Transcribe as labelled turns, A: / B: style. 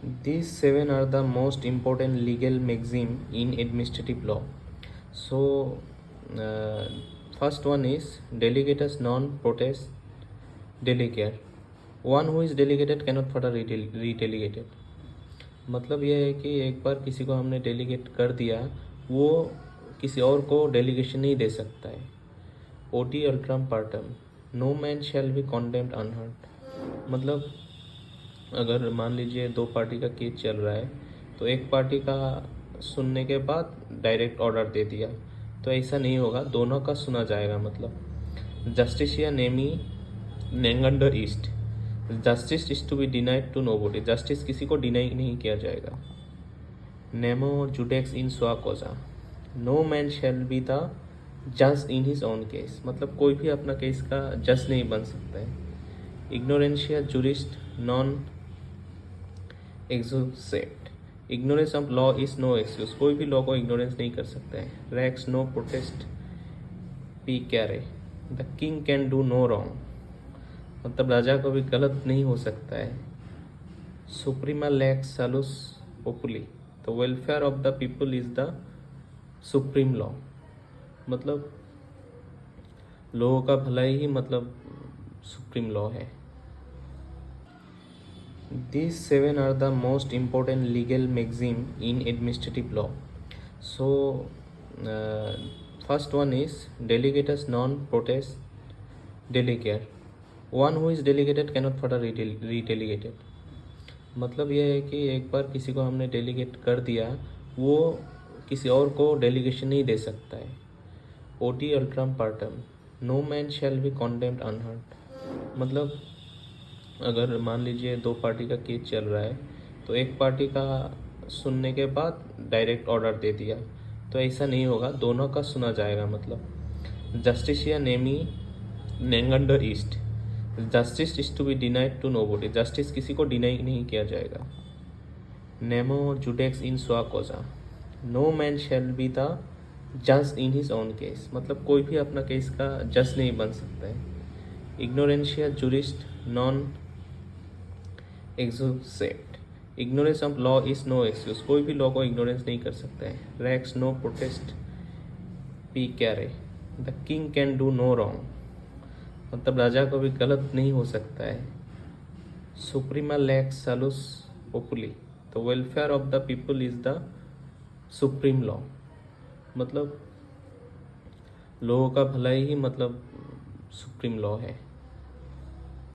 A: These seven are the most important legal maxim in administrative law. So, uh, first one is delegatus non potest delegare. One who is delegated cannot further redelegated. मतलब यह है कि एक बार किसी को हमने delegate कर दिया, वो किसी और को डेलीगेशन नहीं दे सकता है. ओटी अल्ट्रम पार्टम, no man shall be condemned unheard. मतलब अगर मान लीजिए दो पार्टी का केस चल रहा है, तो एक पार्टी का सुनने के बाद डायरेक्ट ऑर्डर दे दिया, तो ऐसा नहीं होगा, दोनों का सुना जाएगा. मतलब जस्टिसिया नेमी नेंगंडर ईस्ट, justice is to be denied to nobody. Justice किसी को डिनाई नहीं किया जाएगा. नेमो जुडेक्स इन स्वा कोजा, no man shall be the जज इन हिज ओन केस. मतलब कोई भी अपना केस का जज नहीं बन सकता है. इग्नोरेंशिया जुरिस्ट नॉन एक्सोसेप्ट, ignorance of law is no excuse. कोई भी लॉ को इग्नोरेंस नहीं कर सकता है. रैक्स नो प्रोटेस्ट पी कैरे, the king can do no wrong. मतलब राजा को भी गलत नहीं हो सकता है. सुप्रीमा लैक्स सालुस पोपुली, the welfare of the people is the supreme law. मतलब लोगों का भलाई ही मतलब सुप्रीम लॉ है. These seven are the most important legal maxim in administrative law. So, first one is delegatus non potest delegare. One who is delegated cannot further redelegated. मतलब यह है कि एक बार किसी को हमने डेलीगेट कर दिया, वो किसी और को डेलीगेशन नहीं दे सकता है. ओटी अल्ट्रम पार्टम, no man shall be condemned unheard. मतलब अगर मान लीजिए दो पार्टी का केस चल रहा है, तो एक पार्टी का सुनने के बाद डायरेक्ट ऑर्डर दे दिया, तो ऐसा नहीं होगा, दोनों का सुना जाएगा. मतलब जस्टिसिया नेमी नेंगंडर ईस्ट, justice is to be denied to nobody. Justice किसी को डिनाई नहीं किया जाएगा. नेमो जुडेक्स इन स्वा कोजा, no man shall be the जज इन हिज ओन केस. मतलब कोई भी अपना केस का जज नहीं बन सकता है. इग्नोरेंशिया जुरिस्ट नॉन एक्सोसेप्ट, ignorance of law is no excuse. कोई भी लॉ को इग्नोरेंस नहीं कर सकता है. रैक्स नो प्रोटेस्ट पी कैरे, the king can do no wrong. मतलब राजा को भी गलत नहीं हो सकता है. सुप्रीमा लैक्स सालुस पोपुली, the welfare of the people is the supreme law. मतलब लोगों का भलाई ही मतलब सुप्रीम लॉ है.